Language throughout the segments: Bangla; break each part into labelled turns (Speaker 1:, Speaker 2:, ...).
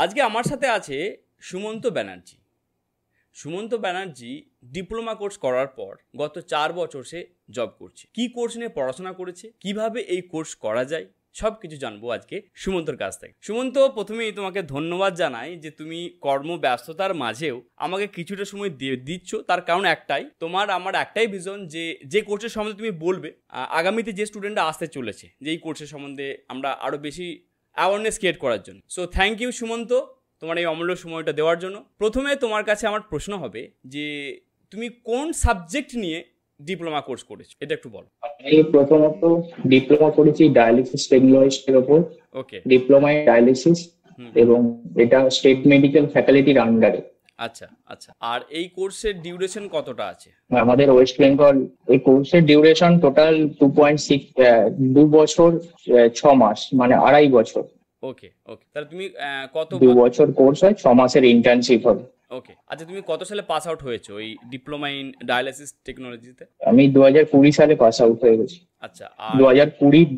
Speaker 1: আজকে আমার সাথে আছে সুমন্ত ব্যানার্জি। সুমন্ত ব্যানার্জি ডিপ্লোমা কোর্স করার পর গত 4 বছর সে জব করছে। কি কোর্স নিয়ে পড়াশোনা করেছে, কিভাবে এই কোর্স করা যায়, সব কিছু জানবো আজকে সুমন্তর কাছ থেকে। সুমন্ত, প্রথমেই তোমাকে ধন্যবাদ জানাই যে তুমি কর্মব্যস্ততার মাঝেও আমাকে কিছুটা সময় দিচ্ছ। তার কারণ একটাই, আমার একটাই ভিশন যে কোর্সের সম্বন্ধে তুমি বলবে, আগামীতে যে স্টুডেন্টরা আসতে চলেছে, যে এই কোর্সের সম্বন্ধে আমরা আরও বেশি অ্যাওয়ারনেস ক্রিয়েট করার জন্য। সো থ্যাংক ইউ সুমন্ত, তোমার এই অমূল্য সময়টা দেওয়ার জন্য। প্রথমে তোমার কাছে আমার প্রশ্ন হবে যে তুমি কোন সাবজেক্ট নিয়ে ডিপ্লোমা কোর্স করেছো, এটা একটু বলো।
Speaker 2: আমি প্রথমত ডিপ্লোমা করেছি ডায়ালিসিস টেকনোলজিস্টের উপর।
Speaker 1: ওকে,
Speaker 2: ডিপ্লোমা ইন ডায়ালিসিস, এবং এটা স্টেট মেডিকেল ফ্যাকাল্টির আন্ডারে।
Speaker 1: আচ্ছা আচ্ছা। আর এই কোর্সের ডিউরেশন কতটা আছে?
Speaker 2: আমাদের ওয়েস্ট বেঙ্গল এই কোর্সের ডিউরেশন টোটাল 2.6, 2 বছর 6 মাস, মানে 2.5 বছর।
Speaker 1: ওকে ওকে, তাহলে তুমি কত
Speaker 2: 2 বছর কোর্স হয়, 6 মাসের ইন্টার্নশিপ হবে।
Speaker 1: ওকে, আচ্ছা তুমি কত সালে পাস আউট হয়েছো এই ডিপ্লোমা ইন ডায়ালিসিস টেকনোলজিতে?
Speaker 2: আমি 2020 সালে পাস আউট হয়ে গেছি।
Speaker 1: আচ্ছা, আর
Speaker 2: 2020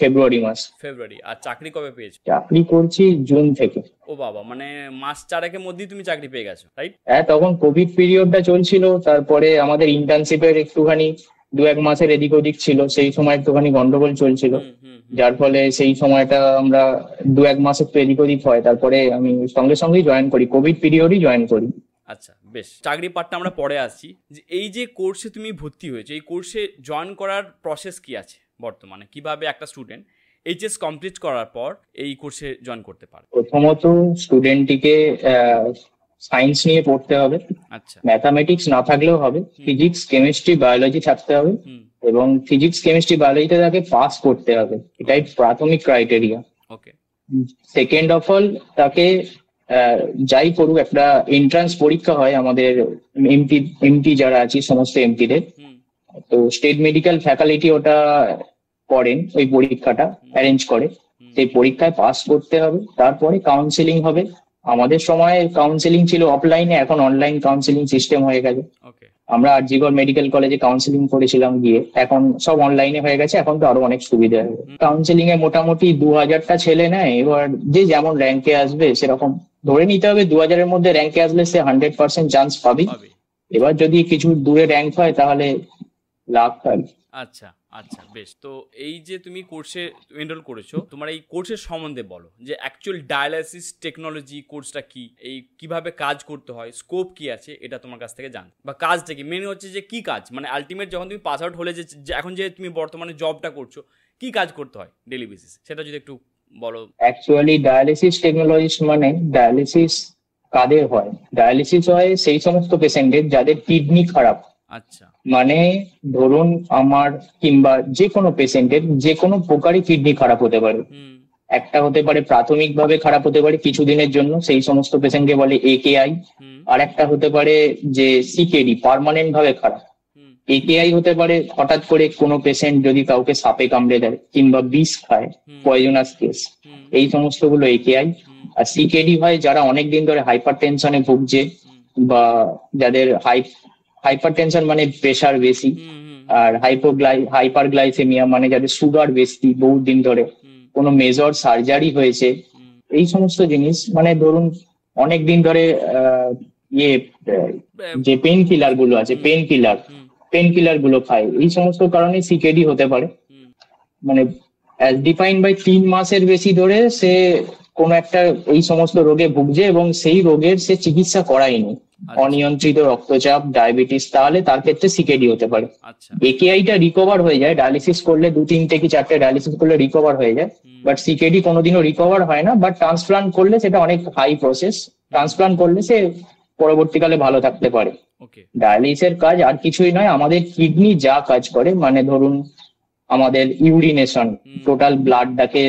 Speaker 2: ফেব্রুয়ারি মাস।
Speaker 1: ফেব্রুয়ারি। আর চাকরি কবে পেয়েছো?
Speaker 2: চাকরি করছি জুন থেকে।
Speaker 1: ও বাবা, মানে মাস 4 মধ্যেই তুমি চাকরি পেয়ে গেছো, রাইট?
Speaker 2: হ্যাঁ, তখন কোভিড পিরিয়ডটা চলছিল, তারপরে আমাদের ইন্টার্নশিপের একটুখানি 2-1 মাসের এদিক ওদিক ছিল, সেই সময় একটুখানি গন্ডগোল চলছিল, যার ফলে সেই সময়টা আমরা 2-1 মাস একটু এদিক ওদিক হয়, তারপরে আমি সঙ্গে সঙ্গেই জয়েন করি, কোভিড পিরিয়ডই জয়েন করি।
Speaker 1: আচ্ছা বেশ, চাকরি পার্টটা আমরা পরে আসছি। যে এই যে কোর্সে তুমি ভর্তি হয়েছো, এই কোর্সে জয়েন করার প্রসেস কি আছে বর্তমানে, কিভাবে একটা স্টুডেন্ট এইচএস কমপ্লিট করার পর এই কোর্সে জয়েন করতে পারে?
Speaker 2: প্রথমত স্টুডেন্টটিকে সায়েন্স নিয়ে পড়তে হবে।
Speaker 1: আচ্ছা,
Speaker 2: ম্যাথামেটিক্স না থাকলেও হবে, ফিজিক্স কেমিস্ট্রি বায়োলজি থাকতে হবে, এবং ফিজিক্স কেমিস্ট্রি বায়োলজিতে তাকে পাস করতে হবে, এটাই প্রাথমিক criteria.
Speaker 1: Okay.
Speaker 2: Second of all, তাকে যাই করুক, একটা এন্ট্রান্স পরীক্ষা হয় আমাদের এমটি যারা আছে সমস্ত এমটিদের, তো স্টেট মেডিকেল ফ্যাকাল্টি ওটা করেন, ওই পরীক্ষাটা অ্যারেঞ্জ করে, সেই পরীক্ষায় পাস করতে হবে। তারপরে কাউন্সিলিং হবে। আমাদের সময় কাউন্সিলিং ছিল অফলাইনে, এখন অনলাইন কাউন্সিলিং সিস্টেম হয়ে গেছে। আমরা আরজিকর মেডিকেল কলেজে কাউন্সিলিং করেছিলাম গিয়ে, এখন সব অনলাইনে হয়ে গেছে, এখন তো আরো অনেক সুবিধা হবে। কাউন্সিলিং এ মোটামুটি 2000টা ছেলে নেয়, এবার যে যেমন র্যাঙ্কে আসবে সেরকম ধরে নিতে হবে। 2000-এর মধ্যে র্যাঙ্কে আসলে সে 100% চান্স পাবে। এবার যদি কিছু দূরে র্যাঙ্ক হয় তাহলে লাভ পাবে।
Speaker 1: আচ্ছা আচ্ছা বেশ। তো এই যে তুমি কোর্সে এনরোল করেছো, তোমার এই কোর্সের সম্বন্ধে বলো, যে অ্যাকচুয়াল ডায়ালাইসিস টেকনোলজি কোর্সটা কি, এই কিভাবে কাজ করতে হয়, স্কোপ কি আছে, এটা তোমার কাছ থেকে জান, বা কাজটা কি মেন হচ্ছে, যে কি কাজ, মানে আলটিমেট যখন তুমি পাস আউট হলে যে এখন যে তুমি বর্তমানে জবটা করছো, কি কাজ করতে হয় ডেইলি বেসিস, সেটা যদি একটু বলো।
Speaker 2: অ্যাকচুয়ালি ডায়ালিসিস টেকনোলজিস্ট মানে ডায়ালিসিস কাদের হয়? ডায়ালিসিস হয় সেই সমস্ত পেশেন্টের যাদের কিডনি খারাপ।
Speaker 1: আচ্ছা,
Speaker 2: মানে ধরুন আমার কিংবা যে কোনো পেশেন্টের যে কোনো প্রকারই কিডনি খারাপ হতে পারে। একটা হতে পারে প্রাথমিকভাবে খারাপ হতে পারে কিছুদিনের জন্য, সেই সমস্ত পেশেন্টকে বলে একেআই। আর একটা হতে পারে যে সিকেডি, পার্মানেন্ট ভাবে খারাপ। একেআই হতে পারে হঠাৎ করে কোনো পেশেন্ট যদি কাউকে সাপে কামড়ে দেয় কিংবা বিষ খায়, পয়জনাস কেস, এই সমস্ত গুলো একেআই। আর সিকেডি হয় যারা অনেকদিন ধরে হাইপার টেনশনে ভুগছে, বা যাদের হাইপার টেনশন মানে প্রেশার বেশি, আর হাইপার গ্লাইসেমিয়া মানে যাদের সুগার বেশি বহু দিন ধরে, কোনো মেজর সার্জারি হয়েছে, এই সমস্ত জিনিস। মানে ধরুন অনেক দিন ধরে যে পেন কিলার গুলো আছে, পেন কিলার গুলো খায়, এই সমস্ত কারণে সিকেডি হতে পারে। মানে অ্যাজ ডিফাইন্ড বাই 3 মাসের বেশি ধরে সে কোনো একটা এই সমস্ত রোগে ভুগছে এবং সেই রোগের সে চিকিৎসা করায়নি, অনিয়ন্ত্রিত রক্তচাপ, ডায়াবেটিস, তাহলে তার ক্ষেত্রে সিকেডি হতে পারে। একেআইটা রিকভার হয়ে যায়, ডায়ালিসিস করলে 2-3 কি 4টে ডায়ালিসিস করলে রিকভার হয়ে যায়, বাট সিকেডি কোনোদিনও রিকভার হয় না। বাট ট্রান্সপ্লান্ট করলে সেটা অনেক হাই প্রসেস, ট্রান্সপ্লান্ট করলে সে পরবর্তীকালে ভালো থাকতে পারে। ডায়ালিসিসের কাজ আর কিছুই নয়, আমাদের কিডনি যা কাজ করে, মানে ধরুন আমাদের ইউরিনেশন, টোটাল ব্লাডটাকে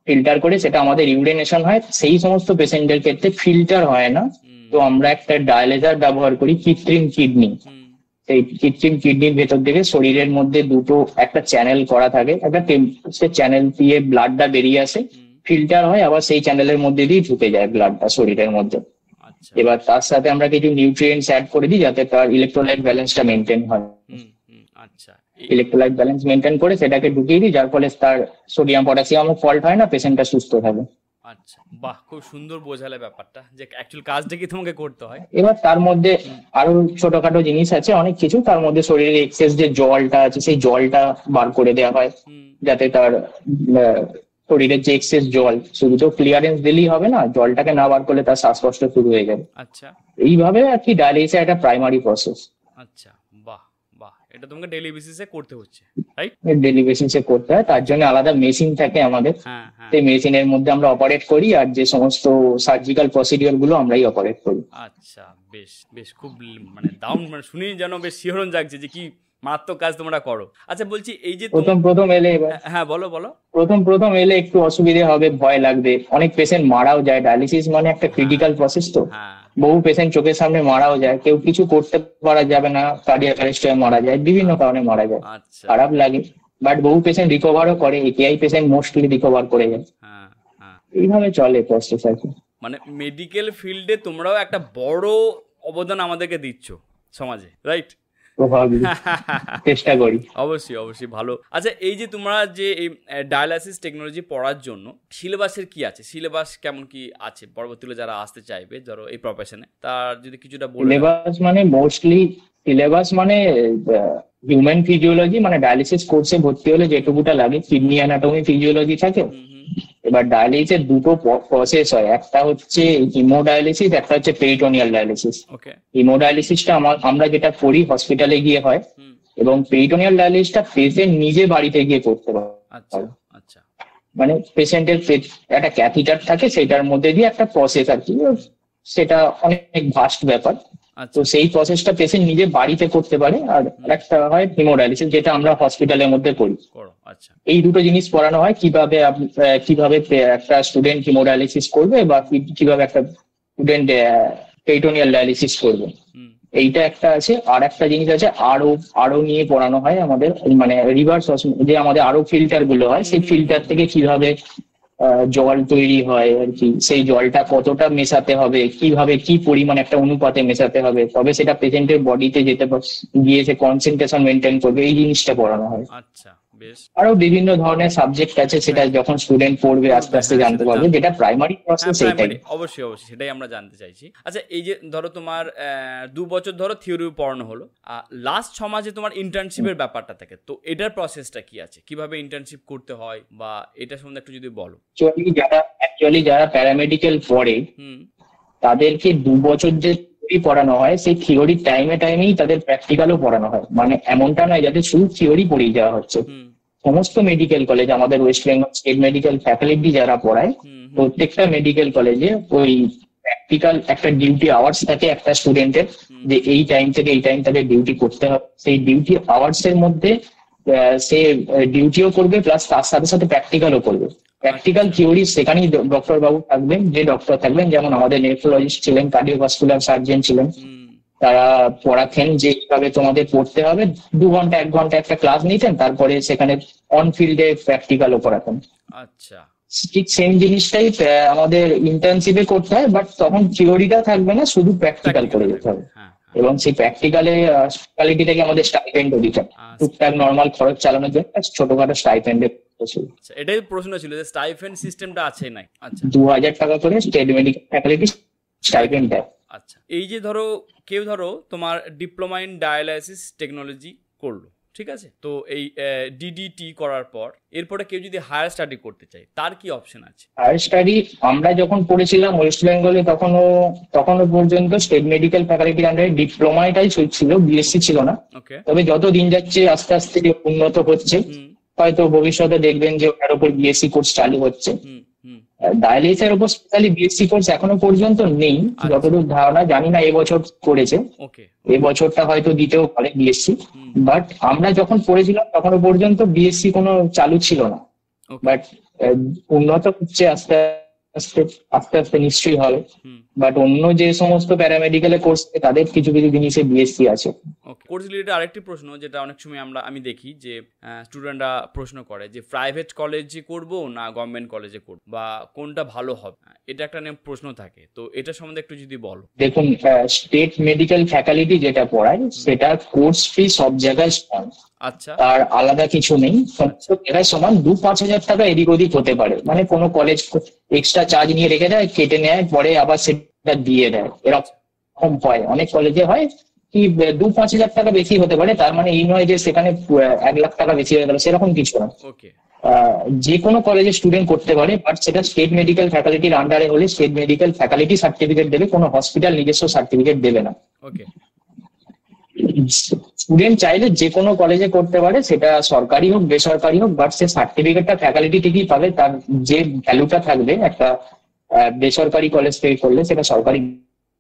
Speaker 2: ফিল্টার করে সেটা আমাদের ইউরিনেশন হয়, সেই সমস্ত পেশেন্টের ক্ষেত্রে ফিল্টার হয় না। তো আমরা একটা ডায়ালাইজার ব্যবহার করি, কৃত্রিম কিডনি। সেই কৃত্রিম কিডনির ভেতর থেকে শরীরের মধ্যে একটা চ্যানেল করা থাকে, সে চ্যানেল দিয়ে ব্লাডটা বেরিয়ে আসে, ফিল্টার হয়, আবার সেই চ্যানেলের মধ্যে দিয়ে ঢুকে যায় ব্লাডটা শরীরের মধ্যে। এবার তার সাথে আমরা কিছু নিউট্রিয়েন্টস অ্যাড করে দিই যাতে তার ইলেকট্রোলাইট ব্যালেন্সটা মেনটেন হয়।
Speaker 1: আচ্ছা,
Speaker 2: ইলেকট্রোলাইট ব্যালেন্স মেনটেন করে সেটাকে ঢুকিয়ে দিই, যার ফলে তার সোডিয়াম পটাশিয়ামও ফল্ট হয় না, পেশেন্টটা সুস্থ থাকে।
Speaker 1: আচ্ছা, বাহ, খুব সুন্দর বোঝালে ব্যাপারটা যে অ্যাকচুয়াল কাজটা কি তোমাকে করতে হয়।
Speaker 2: এবার তার মধ্যে আরো ছোটখাটো জিনিস আছে অনেক কিছু, তার মধ্যে শরীরের এক্সেস যে জলটা আছে সেই জলটা বার করে দেওয়া হয়, যাতে তার শরীরের যে এক্সেস জল, শুধু তো ক্লিয়ারেন্স দিলেই হবে না, জলটাকে না বার করলে তার শ্বাসকষ্ট শুরু হয়ে যাবে।
Speaker 1: আচ্ছা,
Speaker 2: এইভাবে আর কি ডায়ালিসিস একটা প্রাইমারি প্রসেস।
Speaker 1: আচ্ছা, বাহ বাহ, এটা তোমাকে ডেইলি বেসিসে করতে হচ্ছে, রাইট?
Speaker 2: ডেইলি বেসিসে করতে হয়, তার জন্য আলাদা মেশিন থাকে আমাদের।
Speaker 1: হ্যাঁ হ্যাঁ।
Speaker 2: সেই মেশিনের মধ্যে আমরা অপারেট করি, আর যে সমস্ত সার্জিক্যাল প্রসিডিওর গুলো আমরাই অপারেট করি।
Speaker 1: আচ্ছা, বেশ বেশ, খুব মানে দারুণ, মানে শুনেই যেন বেশ শিহরণ জাগছে যে কি মারাত্মক কাজ তোমরা করো। আচ্ছা, বলছি এই যে
Speaker 2: প্রথম এলে এবার,
Speaker 1: হ্যাঁ বলো বলো।
Speaker 2: প্রথম এলে একটু অসুবিধে হবে, ভয় লাগবে, অনেক পেশেন্ট মারাও যায়। ডায়ালিসিস মানে একটা ক্রিটিক্যাল প্রসেস, তো বহু পেশেন্ট চোখের সামনে মারাও যায়, কেউ কিছু করতে পারা যাবে না, কার্ডিয়াক অ্যারেস্ট হয়ে মারা যায়, বিভিন্ন কারণে মারা যায়। খারাপ লাগে, বাট বহু পেশেন্ট রিকভারও করে, একেআই পেশেন্ট মোস্টলি রিকভার করে যায়। এইভাবে চলে প্রসেস আর কি।
Speaker 1: মানে মেডিকেল ফিল্ডে তোমরাও একটা বড় অবদান আমাদেরকে দিচ্ছ সমাজে, রাইট?
Speaker 2: চেষ্টা করি,
Speaker 1: অবশ্যই অবশ্যই, ভালো। আচ্ছা, এই যে তোমরা যে এই ডায়ালাইসিস টেকনোলজি পড়ার জন্য সিলেবাসের কি আছে, সিলেবাস কেমন কি আছে পরবর্তীতে যারা আসতে চাইবে ধরো এই প্রফেশনে, তার যদি কিছুটা বলে।
Speaker 2: সিলেবাস মানে মোস্টলি সিলেবাস মানে হিউম্যান ফিজিওলজি, মানে ডায়ালিসিস কোর্সে ভর্তি হলে যেটুকুটা লাগে, কিডনি অ্যানাটমি ফিজিওলজি থাকে। এবার ডায়ালিসিসের দুটো প্রসেস হয়, একটা হচ্ছে হিমোডায়ালিসিস, একটা হচ্ছে পেরিটোনিয়াল ডায়ালিসিস। হিমোডায়ালিসিসটা আমরা যেটা করি হসপিটালে গিয়ে হয়, এবং পেরিটোনিয়াল ডায়ালিসিসটা পেশেন্ট নিজে বাড়িতে গিয়ে করতে পারে।
Speaker 1: আচ্ছা,
Speaker 2: মানে পেশেন্টের একটা ক্যাথিটার থাকে, সেটার মধ্যে দিয়ে একটা প্রসেস আর কি, সেটা অনেক ভাস্ট ব্যাপার। তো সেই প্রসেসটা পেশেন্ট নিজে বাড়িতে করতে পারে। আর একটা হয় হিমোডায়ালিসিস, যেটা আমরা হসপিটালের মধ্যে করি। এই দুটো জিনিস পড়ানো হয়, কিভাবে একটা স্টুডেন্ট হিমোডায়ালিসিস করবে, বা কিভাবে একটা স্টুডেন্ট পেরিটোনিয়াল ডায়ালিসিস করবে, এইটা একটা আছে। আর একটা জিনিস আছে আরও নিয়ে পড়ানো হয় আমাদের, মানে রিভার্স যে আমাদের আরও ফিল্টার গুলো হয়, সেই ফিল্টার থেকে কিভাবে জল তৈরি হয় আর কি, সেই জলটা কতটা মেশাতে হবে, কিভাবে কি পরিমাণ একটা অনুপাতে মেশাতে হবে, তবে সেটা পেশেন্টের বডিতে গিয়ে সে কনসেন্ট্রেশন মেনটেন করবে, এই জিনিসটা পড়ানো হয়।
Speaker 1: আচ্ছা, বেশ।
Speaker 2: আরো বিভিন্ন ধরনের সাবজেক্ট আছে, সেটা যখন স্টুডেন্ট পড়বে আস্তে আস্তে জানতে পারবে, যেটা প্রাইমারি প্রসেস সেইটাই।
Speaker 1: অবশ্যই অবশ্যই, সেটাই আমরা জানতে চাইছি। আচ্ছা, এই যে ধরো তোমার 2 বছর ধরো থিওরি পড়ানো হলো, লাস্ট 6 মাসে তোমার ইন্টার্নশিপের ব্যাপারটা থাকে, তো এটার প্রসেসটা কি আছে, কিভাবে ইন্টার্নশিপ করতে হয়, বা এটা সম্বন্ধে একটু যদি বলো।
Speaker 2: যারা প্যারামেডিক্যাল পড়ে তাদেরকে 2 বছর যে পড়ানো হয়, সেই থিওরির টাইমেই তাদের প্র্যাকটিক্যালও পড়ানো হয়। মানে এমনটা নয় যাতে শুধু থিওরি পড়িয়ে যাওয়া হচ্ছে। সমস্ত মেডিকেল কলেজ, আমাদের West Bengal state medical faculty যারা পড়ায়, প্রত্যেকটা মেডিকেল কলেজে ওই প্র্যাকটিক্যাল একটা ডিউটি আওয়ার্স থাকে একটা স্টুডেন্টের, যে এই টাইম থেকে এই টাইম তাদের ডিউটি করতে হবে। সেই ডিউটি আওয়ার্স এর মধ্যে সে ডিউটিও করবে, প্লাস তার সাথে সাথে প্র্যাকটিক্যালও করবে। প্র্যাকটিক্যাল থিওরি সেখানেই ডক্টর বাবু থাকবেন, যে ডক্টর থাকবেন, যেমন আমাদের নেফ্রোলজিস্ট ছিলেন, কার্ডিওভাস্কুলার সার্জন ছিলেন, তারা পড়াতেন যে কিভাবে তোমাদের পড়তে হবে। 2 ঘন্টা 1 ঘন্টা একটা ক্লাস নিতেন, তারপরে সেখানে অন ফিল্ডে প্র্যাকটিক্যালও পড়াতেন।
Speaker 1: আচ্ছা, ঠিক
Speaker 2: সেম জিনিসটাই আমাদের ইন্টার্নশিপে করতে হয়, বাট তখন থিওরিটা থাকবে না, শুধু প্র্যাকটিক্যাল করে যেতে হবে। এবং সেই প্র্যাকটিক্যালে কোয়ালিটি থেকে আমাদের স্টাইপেন্ডও দিতে হবে, টুকটাক নর্মাল খরচ চালানোর জন্য ছোটখাটো স্টাইপেন্ডের।
Speaker 1: এটাই প্রশ্ন ছিল যে স্টাইপেন্ড সিস্টেমটা আছে নাই। আচ্ছা,
Speaker 2: 2000 টাকা করে স্টেট মেডিকেল ফ্যাকাল্টি স্টাইপেন্ড দেয়।
Speaker 1: আচ্ছা, এই যে কেউ তোমার ডিপ্লোমা ইন ডায়ালাইসিস টেকনোলজি করলো, ঠিক আছে, তো এই ডিডিটি করার পর এরপরে কেউ যদি হায়ার স্টাডি করতে চায়, তার কি অপশন আছে?
Speaker 2: হায়ার স্টাডি আমরা যখন পড়েছিলাম ওয়েস্ট বেঙ্গলে, তখনও পর্যন্ত স্টেট মেডিকেল ফ্যাকাল্টির আন্ডারে ডিপ্লোমাটাই ছিল, বিএসসি ছিল না। তবে যত দিন যাচ্ছে আস্তে আস্তে উন্নত হচ্ছে, হয়তো ভবিষ্যতে দেখবেন যে ওটার উপর বিএসসি কোর্স চালু হচ্ছে। ডায়ালিসিসের উপর স্পেশালি বিএসসি কোর্স এখনো পর্যন্ত নেই, যতদূর ধারণা, জানি না এবছর করেছে, এবছরটা হয়তো দিতেও পারে বিএসসি। বাট আমরা যখন পড়েছিলাম তখনও পর্যন্ত বিএসসি কোনো চালু ছিল না, বাট উন্নত হচ্ছে আস্তে আস্তে আস্তে আস্তে নিশ্চয়ই হবে।
Speaker 1: হুম।
Speaker 2: বাট অন্য যে সমস্ত প্যারামেডিক্যালে কোর্স তাদের কিছু কিছু জিনিসে বিএসসি আছে।
Speaker 1: ওকে, কোর্স রিলেটেড আরেকটি প্রশ্ন যেটা অনেক সময় আমি দেখি যে স্টুডেন্টরা প্রশ্ন করে যে প্রাইভেট কলেজে করব না গভর্নমেন্ট কলেজে করব বা কোনটা ভালো হবে, এটা একটা নিয়ে প্রশ্ন থাকে, তো এটা সম্বন্ধে একটু যদি বলো।
Speaker 2: দেখুন, স্টেট মেডিকেল ফ্যাকাল্টি যেটা পড়ায় সেটা কোর্স ফি সব জায়গায় সমান।
Speaker 1: আচ্ছা।
Speaker 2: তার আলাদা কিছু নেই, সমস্ত জায়গায় সমান। 2-5 হাজার টাকা এদিক ওদিক হতে পারে, মানে কোনো কলেজ এক্সট্রা চার্জ নিয়ে রেখে দেয়, কেটে নেয়, পরে আবার সেটা দিয়ে দেয়, এরকম হয়। অনেক কলেজে হয় কি 2-5 হাজার টাকা বেশি হতে পারে, তার মানে এই নয় যে সেখানে 1 লাখ টাকা বেশি হয়ে গেল, সেরকম কিছু না।
Speaker 1: ওকে।
Speaker 2: যে কোনো কলেজে স্টুডেন্ট করতে পারে, বাট সেটা স্টেট মেডিকেল ফ্যাকাল্টির আন্ডারে হলে স্টেট মেডিকেল ফ্যাকাল্টি সার্টিফিকেট দেবে, কোনো হসপিটাল নিজস্ব সার্টিফিকেট দেবে না।
Speaker 1: ওকে।
Speaker 2: স্টুডেন্ট চাইলে যে কোনো কলেজে করতে পারে, সেটা সরকারি হোক বেসরকারি হোক, বাট সে সার্টিফিকেটটা ফ্যাকাল্টি থেকেই পাবে। তার যে ভ্যালুটা থাকবে একটা বেসরকারি কলেজ থেকে করলে, সেটা সরকারি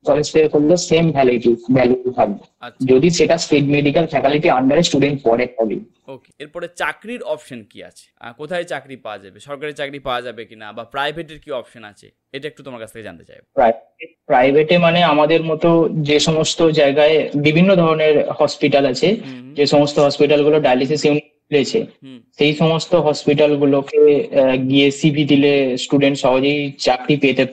Speaker 2: কলেজ থেকে করলে সেম ভ্যালু থাকবে, যদি সেটা স্টেট মেডিকেল ফ্যাকাল্টি আন্ডারে স্টুডেন্ট পড়ে হবে।
Speaker 1: ওকে, এরপরে চাকরির অপশন কি আছে, কোথায় চাকরি পাওয়া যাবে, সরকারি চাকরি পাওয়া যাবে কিনা, বা প্রাইভেটের কি অপশন আছে, এটা একটু তোমার কাছ থেকে জানতে চাই।
Speaker 2: প্রাইভেটে মানে আমাদের মতো যে সমস্ত জায়গায় বিভিন্ন ধরনের হসপিটাল আছে, যে সমস্ত হসপিটাল গুলো ডায়ালিসিস ইউনিট রয়েছে, সেই সমস্ত হসপিটাল গুলোকে গিয়ে সিভি দিলে স্টুডেন্ট সহজেই চাকরি পেতে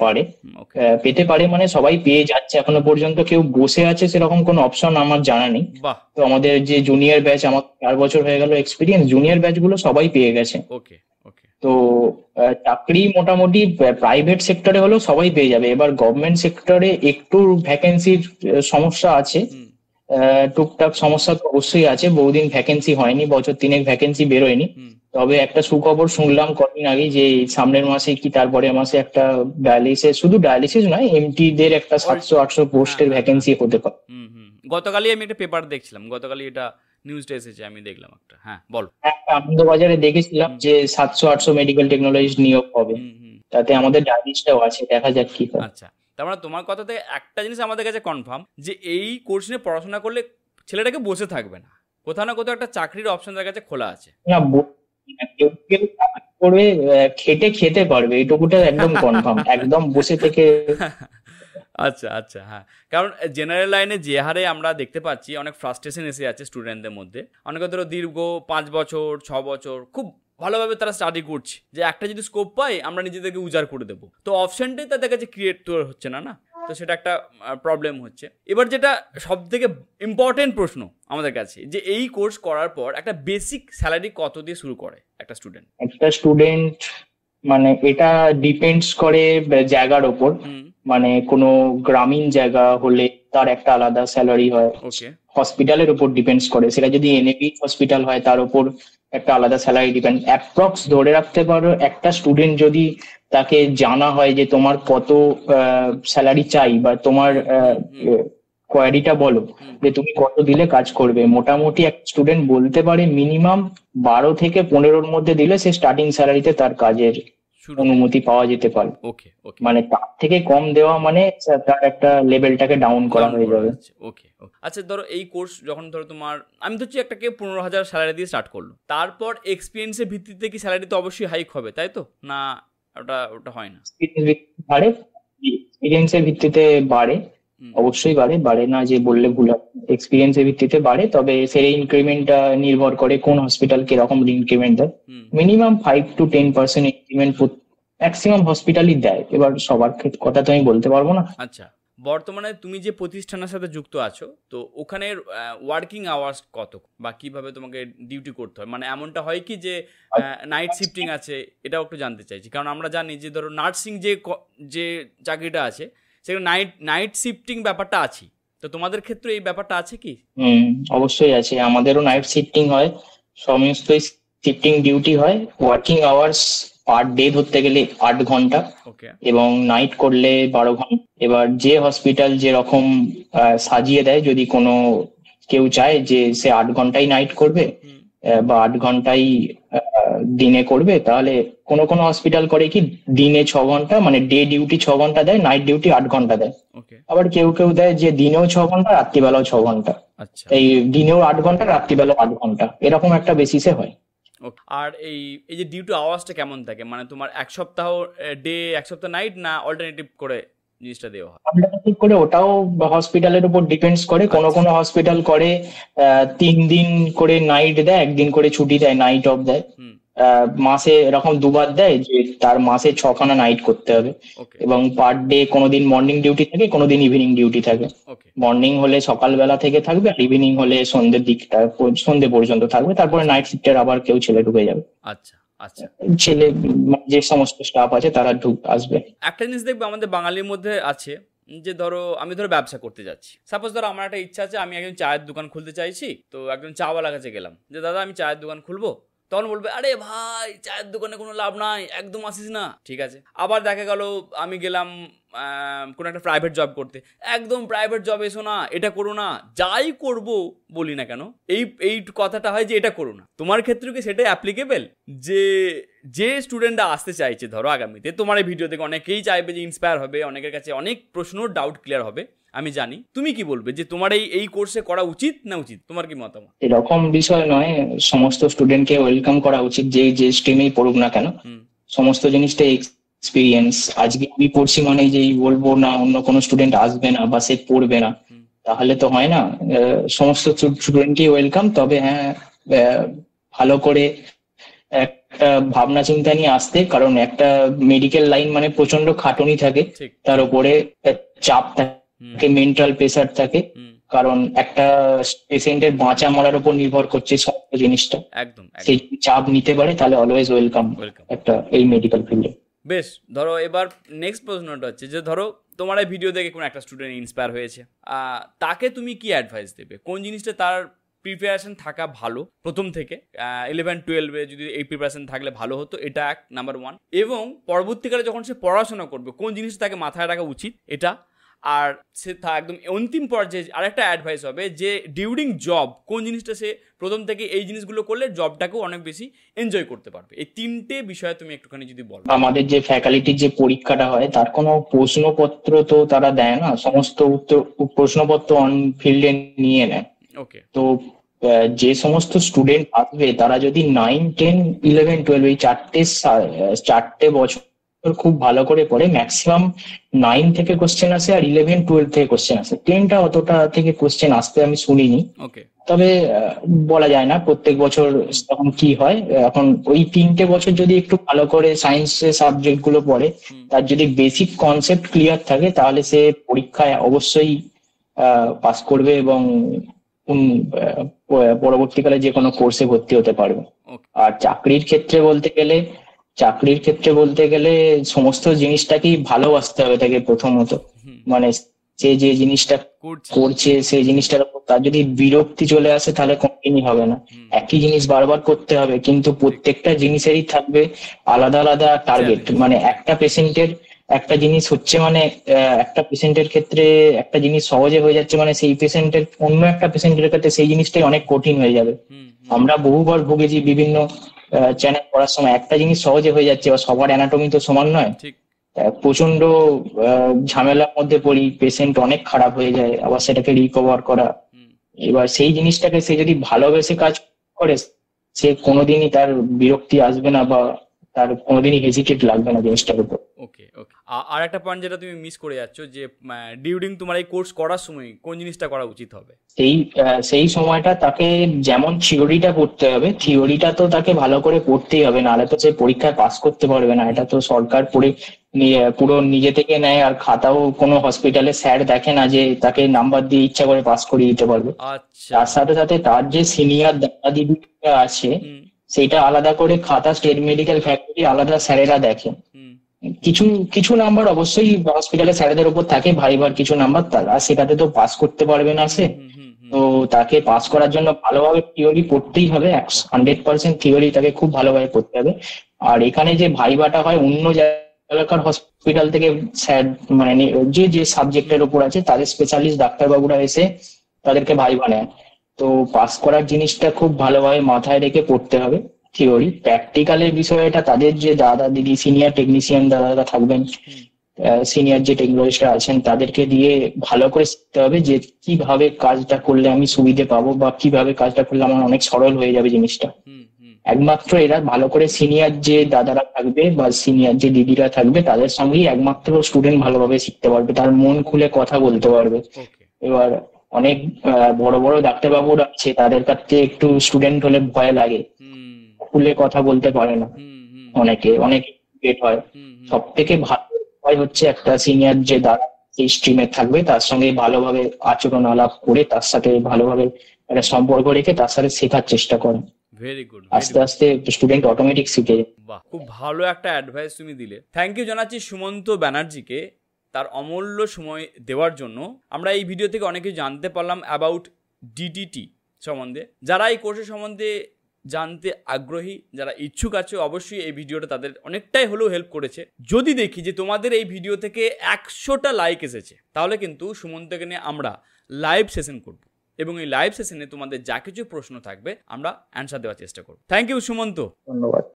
Speaker 2: পারে, মানে সবাই পেয়ে যাচ্ছে এখনো পর্যন্ত। কেউ বসে আছে সেরকম কোনো অপশন আমার জানা নেই। তো আমাদের যে জুনিয়র ব্যাচ, আমার 4 বছর হয়ে গেল এক্সপিরিয়েন্স, জুনিয়র ব্যাচ গুলো সবাই পেয়ে গেছে।
Speaker 1: ওকে।
Speaker 2: তো চাকরি মোটামুটি প্রাইভেট সেক্টরে হলেও সবাই পেয়ে যাবে। এবার গভর্নমেন্ট সেক্টরে একটু ভ্যাকেন্সির সমস্যা আছে, টুকটাক সমস্যা তো অবশ্যই আছে। বহুদিন ভ্যাকেন্সি হয়নি, বছর 3 ভ্যাকেন্সি বেরোয়নি। তবে একটা সুখবর শুনলাম কদিন আগে, যে সামনের মাসে কি তারপরে মাসে একটা শুধু ডায়ালিসিস নয়, এমটি দের একটা 700-800 পোস্টের ভ্যাকেন্সি হতে পারে।
Speaker 1: গতকালই আমি একটা পেপার দেখছিলাম, গতকালই এটা নিউজটা এসেছে, আমি দেখলাম একটা। হ্যাঁ, বল।
Speaker 2: আনন্দবাজারে দেখেছিলাম যে 700-800 মেডিকেল টেকনোলজিস্ট নিয়োগ হবে, তাতে আমাদের ডায়ালিসটাও আছে, দেখা যাক কি হয়।
Speaker 1: আচ্ছা, তার মানে তোমার কথা থেকে একটা জিনিস আমাদের কাছে কনফার্ম, যে এই কোর্স নিয়ে পড়াশোনা করলে ছেলেটাকে বসে থাকবে না, কোথাও না কোথাও একটা চাকরির অপশন তার কাছে খোলা আছে।
Speaker 2: না, কেউ কেউ করে খেটে খেতে পারবে, এইটুকুটা একদম কনফার্ম, একদম বসে থেকে।
Speaker 1: আচ্ছা, হ্যাঁ, কারণ জেনারেল লাইনে যে হারে আমরা দেখতে পাচ্ছি অনেক ফ্রাস্ট্রেশন এসে যাচ্ছে স্টুডেন্টদের মধ্যে। অনেকে ধরো দীর্ঘ 5 বছর 6 বছর খুব ভালোভাবে তারা স্টাডি করছে, যে একটা যদি স্কোপ পাই আমরা নিজেদেরকে উজাড় করে দেবো, তো অপশনটাই তাদের কাছে ক্রিয়েট হচ্ছে না, তো সেটা একটা প্রবলেম হচ্ছে। এবার যেটা সব থেকে ইম্পর্টেন্ট প্রশ্ন আমাদের কাছে, যে এই কোর্স করার পর একটা বেসিক স্যালারি কত দিয়ে শুরু করে একটা স্টুডেন্ট?
Speaker 2: মানে এটা ডিপেন্ডস করে জায়গার ওপর। মানে কোনো গ্রামীণ জায়গা হলে তার একটা আলাদা স্যালারি হয়। হসপিটালের উপর ডিপেন্ডস করে, সেটা যদি এনএবি হসপিটাল হয় তার উপর একটা আলাদা স্যালারি ডিপেন্ড। অ্যাপ্রক্স ধরে রাখতে পারো, একটা স্টুডেন্ট যদি তাকে জানা হয় যে তোমার কত স্যালারি চাই, বা তোমার কোয়ারিটা বলো যে তুমি কত দিলে কাজ করবে, মোটামুটি এক স্টুডেন্ট বলতে পারে মিনিমাম 12 থেকে 15-র মধ্যে দিলে সে স্টার্টিং স্যালারিতে তার কাজের অনুমতি পাওয়া যেতে পারে। মানে তার থেকে কম দেওয়া মানে তার একটা লেভেলটাকে ডাউন করা হয়ে যাবে।
Speaker 1: ওকে। আচ্ছা, ধরো এই কোর্স যখন ধরো তোমার, আমি ধরছি একটাকে 15,000 স্যালারি দিয়ে স্টার্ট করলো, তারপর এক্সপিরিয়েন্সের ভিত্তিতে কি স্যালারি তো অবশ্যই হাইক হবে, তাই তো? না, ওটা হয় না?
Speaker 2: এক্সপিরিয়েন্সের ভিত্তিতে বাড়ে, অবশ্যই বাড়ে না যে বললে ভুল হবে। এক্সপিরিয়েন্সের ভিত্তিতে বাড়ে, তবে সেই ইনক্রিমেন্টটা নির্ভর করে কোন হসপিটাল কিরকম ইনক্রিমেন্ট দেয়। মিনিমাম 5-10% ইনক্রিমেন্ট ম্যাক্সিমাম হসপিটালই দেয়, এবার সবার কথা তো আমি বলতে পারবো না।
Speaker 1: আচ্ছা, বর্তমানে তুমি যে প্রতিষ্ঠানের সাথে যুক্ত আছো, তো ওখানে ওয়ার্কিং আওয়ার্স কত, বা কিভাবে তোমাকে ডিউটি করতে হয়? মানে এমনটা হয় কি যে নাইট শিফটিং আছে, এটাও একটু জানতে চাইছি। কারণ আমরা জানি যে ধরো নার্সিং যে চাকরিটা আছে সেখানে নাইট শিফটিং ব্যাপারটা আছে, তো তোমাদের ক্ষেত্রে এই ব্যাপারটা আছে কি?
Speaker 2: অবশ্যই আছে, আমাদেরও নাইট শিফটিং হয়, সমস্ত শিফটিং ডিউটি হয়। ওয়ার্কিং আওয়ার্স পার ডে ধরতে গেলে 8 ঘন্টা, এবং নাইট করলে 12 ঘন্টা। এবার যে হসপিটাল যেরকম সাজিয়ে দেয়, যদি কোনো কেউ চায় যে সে 8 ঘন্টাই নাইট করবে বা 8 ঘন্টাই দিনে করবে, তাহলে কোনো হসপিটাল করে কি দিনে 6 ঘন্টা, মানে ডে ডিউটি 6 ঘন্টা দেয়, নাইট ডিউটি 8 ঘন্টা দেয়। আবার কেউ দেয় যে দিনেও 6 ঘন্টা, রাত্রিবেলাও 6 ঘন্টা। এই দিনেও 8 ঘন্টা, রাত্রিবেলাও 8 ঘন্টা, এরকম একটা বেসিসে হয়।
Speaker 1: আর এই এই যে ডিউটি আওয়ার্সটা কেমন থাকে, মানে তোমার এক সপ্তাহ ডে এক সপ্তাহ নাইট, না অল্টারনেটিভ করে জিনিসটা দেওয়া হয়?
Speaker 2: অল্টারনেটিভ করে, ওটাও হসপিটালের উপর ডিপেন্ডস করে। কোনো কোনো হসপিটাল করে 3 দিন করে নাইট দেয়, 1 দিন করে ছুটি দেয়, নাইট অফ দেয়। মাসে এরকম 2বার দেয়, যে তার মাসে 6খানা নাইট করতে হবে। এবং পার ডে কোনোদিন মর্নিং ডিউটি থাকে, কোনোদিন ইভিনিং ডিউটি থাকে। মর্নিং হলে সকালবেলা থেকে থাকবে, আর ইভিনিং হলে সন্ধ্যের দিকটা, সন্ধ্যে পর্যন্ত থাকবে। তারপরে নাইট শিফটের আবার কেউ ছেলে ঢুকে যাবে।
Speaker 1: আচ্ছা আচ্ছা,
Speaker 2: ছেলে যে সমস্ত স্টাফ আছে তারা আসবে।
Speaker 1: একটা জিনিস দেখবে আমাদের বাঙালির মধ্যে আছে, যে ধরো আমি ব্যবসা করতে যাচ্ছি, সাপোজ ধরো আমার একটা ইচ্ছা আছে, আমি একজন চায়ের দোকান খুলতে চাইছি, তো একজন চাওয়ালার কাছে গেলাম যে দাদা আমি চায়ের দোকান খুলবো, তখন বলবে আরে ভাই চায়ের দোকানে কোনো লাভ নাই, একদম আসিস না। ঠিক আছে, আবার দেখা গেল আমি গেলাম কোনো একটা প্রাইভেট জব করতে, একদম প্রাইভেট জব এসো না, এটা করো না, যাই করব বলি না কেন এই কথাটা হয় যে এটা করো না। তোমার ক্ষেত্রে কি সেটাই অ্যাপ্লিকেবল, যে স্টুডেন্টরা আসতে চাইছে ধরো আগামীতে তোমার এই ভিডিও থেকে অনেকেই চাইবে যে ইন্সপায়ার হবে, অনেকের কাছে অনেক প্রশ্ন ডাউট ক্লিয়ার হবে, আমি জানি, তুমি কি বলবে যে তোমার এই কোর্সে করা উচিত না উচিত, তোমার কি মতামত?
Speaker 2: এরকম বিষয় নয়, সমস্ত স্টুডেন্টকে ওয়েলকাম করা উচিত, যে স্ট্রিমেই পড়ুক না কেন। সমস্ত জিনিসটা এক্সপিরিয়েন্স। আজকে আমি পড়ছি মানে যেই বলবো না অন্য কোনো স্টুডেন্ট আসবে না বা সে পড়বে না, তাহলে তো হয় না। সমস্ত স্টুডেন্টকেই ওয়েলকাম, তবে হ্যাঁ ভালো করে একটা ভাবনা চিন্তা নিয়ে আসতে, কারণ একটা মেডিকেল লাইন মানে প্রচন্ড খাটুনি থাকে, তার উপরে চাপ থাকে, মেন্টাল প্রেসার থাকে, কারণ একটা পেশেন্টের বাঁচা মরার উপর নির্ভর করছে সব জিনিসটা। একদম সেই চাপ নিতে পারে তাহলে অলওয়েজ ওয়েলকাম একটা এই মেডিকেল ফিল্ডে।
Speaker 1: বেশ, ধরো এবার নেক্সট প্রশ্নটা হচ্ছে যে ধরো তোমার এই ভিডিও দেখে কোনো একটা স্টুডেন্ট ইন্সপায়ার হয়েছে, তাকে তুমি কি অ্যাডভাইস দেবে, কোন জিনিসটা তার প্রিপারেশন থাকা ভালো প্রথম থেকে, 11-12 যদি এই প্রিপারেশন থাকলে ভালো হতো, এটা নাম্বার 1। এবং পরবর্তীকালে যখন সে পড়াশোনা করবে কোন জিনিসটা তাকে মাথায় রাখা উচিত, এটা। আর সে একদম অন্তিম পর্যায়ে আরেকটা অ্যাডভাইস হবে যে ডিউরিং জব কোন জিনিসটা সে প্রথম থেকে এই জিনিসগুলো করলে জবটাকেও অনেক বেশি এনজয় করতে পারবে। এই 3টে বিষয়ে তুমি একটুখানি যদি বলো।
Speaker 2: আমাদের যে ফ্যাকাল্টির যে পরীক্ষাটা হয় তার কোনো প্রশ্নপত্র তো তারা দেয় না, সমস্ত প্রশ্নপত্র অন ফিল্ডে নিয়ে নেয়। ওকে, তো যে সমস্ত স্টুডেন্ট আসবে তারা যদি 9, 10, 11, 12 এই 4টে বছর খুব ভালো করে পড়ে, ম্যাক্সিমাম 9 থেকে কোশ্চেন আসে, আর 11, 12 থেকে কোশ্চেন আসে। 10টা অতটা থেকে কোশ্চেন আসতে আমি শুনিনি, তবে বলা যায় না প্রত্যেক বছর তখন কি হয়। এখন ওই 3টে বছর যদি একটু ভালো করে সায়েন্সের সাবজেক্ট গুলো পড়ে, তার যদি বেসিক কনসেপ্ট ক্লিয়ার থাকে, তাহলে সে পরীক্ষায় অবশ্যই পাস করবে এবং পরবর্তীকালে যে কোনো কোর্সে ভর্তি হতে পারবে। আর চাকরির ক্ষেত্রে বলতে গেলে সমস্ত জিনিসটাকেই ভালোবাসতে হবে তাকে প্রথমত। মানে সে যে জিনিসটা করছে সেই জিনিসটার উপর তার যদি বিরক্তি চলে আসে তাহলে কন্টিনিউ হবে না। একই জিনিস বারবার করতে হবে, কিন্তু প্রত্যেকটা জিনিসেরই থাকবে আলাদা আলাদা টার্গেট। মানে একটা পেশেন্টের একটা জিনিস হচ্ছে, মানে একটা পেশেন্টের ক্ষেত্রে একটা জিনিস সহজে হয়ে যাচ্ছে, মানে সেই পেশেন্টের অন্য একটা পেশেন্টের ক্ষেত্রে সেই জিনিসটাই অনেক কঠিন হয়ে যাবে। আমরা বহুবার ভুগেছি বিভিন্ন চ্যানেল পড়ার সময়, একটা জিনিস সহজে হয়ে যাচ্ছে, বা সবার অ্যানাটমি তো সমান নয়, প্রচন্ড ঝামেলার মধ্যে পড়ি, পেশেন্ট অনেক খারাপ হয়ে যায়, আবার সেটাকে রিকভার করা। এবার সেই জিনিসটাকে সে যদি ভালোবেসে কাজ করে, সে কোনোদিনই তার বিরক্তি আসবে না বা তার কোনোদিনই হেজিটেট লাগবে না জিনিসটার উপর।
Speaker 1: ওকে ওকে, আর একটা পয়েন্ট যেটা তুমি মিস করে যাচ্ছ, যে ডিউরিং তোমার এই কোর্স করার সময় কোন জিনিসটা করা উচিত হবে?
Speaker 2: সেই সময়টা তাকে যেমন থিওরিটা পড়তে হবে, থিওরিটা তো তাকে ভালো করে পড়তেই হবে, নাহলে তো সে পরীক্ষায় পাস করতে পারবে না। এটা তো সরকার পুরো নিজে থেকে নেয়, আর খাতাও কোনো হসপিটালে স্যার দেখে না যে তাকে নাম্বার দিয়ে ইচ্ছা করে পাস করিয়ে দিতে পারবে। তার সাথে সাথে তার যে সিনিয়র দাদা দিদিরা আছে, সেটা আলাদা করে খাতা স্টেট মেডিকেল ফ্যাকাল্টি আলাদা স্যারেরা দেখে। কিছু নাম্বার অবশ্যই হসপিটালের স্যারেদের উপর থাকে, ভাইবার কিছু নাম্বার, তারা সেটাতে তো পাস করতে পারবে না সে। তো তাকে পাস করার জন্য ভালোভাবে থিওরি পড়তেই হবে, 100% থিওরি তাকে খুব ভালোভাবে পড়তে হবে। আর এখানে যে ভাইবাটা হয় অন্য এলাকার হসপিটাল থেকে স্যার, মানে যে সাবজেক্টের উপর আছে তাদের স্পেশালিস্ট ডাক্তারবাবুরা এসে তাদেরকে ভাইবা নেয়। তো পাস করার জিনিসটা খুব ভালোভাবে মাথায় রেখে পড়তে হবে থিওরি। প্র্যাকটিক্যালের বিষয়টা তাদের যে দাদা দিদি সিনিয়র টেকনিশিয়ান দাদারা থাকবেন, সিনিয়র যে টেকনোলজিস্টরা আছেন, তাদেরকে দিয়ে ভালো করে শিখতে হবে যে কিভাবে কাজটা করলে আমি সুবিধে পাবো, বা কিভাবে কাজটা করলে আমার অনেক সরল হয়ে যাবে জিনিসটা। একমাত্র এরা ভালো করে সিনিয়র যে দাদারা থাকবে বা সিনিয়র যে দিদিরা থাকবে তাদের সঙ্গেই একমাত্র স্টুডেন্ট ভালোভাবে শিখতে পারবে, তার মন খুলে কথা বলতে পারবে।
Speaker 1: ওকে।
Speaker 2: এবার অনেক বড় বড় ডাক্তারবাবুরা আছে, তাদের কাছে একটু স্টুডেন্ট হলে ভয় লাগে,
Speaker 1: হুম
Speaker 2: খুলে কথা বলতে পারে না,
Speaker 1: হুম হুম
Speaker 2: অনেক লেট হয়।
Speaker 1: হুম হুম।
Speaker 2: সব থেকে ভালো উপায় হচ্ছে একটা সিনিয়র যে দাদা এই স্ট্রিমে থাকবে তার সঙ্গে ভালোভাবে আচরণ আলাপ করে, তার সাথে ভালোভাবে একটা সম্পর্ক রেখে তার সাথে শেখার চেষ্টা করে।
Speaker 1: Very good.
Speaker 2: আস্তে আস্তে স্টুডেন্ট অটোমেটিক শিখে যায়।
Speaker 1: বাহ, খুব ভালো একটা অ্যাডভাইস তুমি দিলে। থ্যাংক ইউ জানাচ্ছি সুমন্ত ব্যানার্জিকে তার অমূল্য সময় দেওয়ার জন্য। আমরা এই ভিডিও থেকে অনেক কিছু জানতে পারলাম অ্যাবাউট ডিটিটি সম্বন্ধে। যারা এই কোর্সের সম্বন্ধে জানতে আগ্রহী, যারা ইচ্ছুক আছে, অবশ্যই এই ভিডিওটা তাদের অনেকটাই হলেও হেল্প করেছে। যদি দেখি যে তোমাদের এই ভিডিও থেকে 100টা লাইক এসেছে, তাহলে কিন্তু সুমন্তকে নিয়ে আমরা লাইভ সেশন করব, এবং এই লাইভ সেশনে তোমাদের যা কিছু প্রশ্ন থাকবে আমরা অ্যান্সার দেওয়ার চেষ্টা করব। Thank you Sumanta.
Speaker 2: ধন্যবাদ।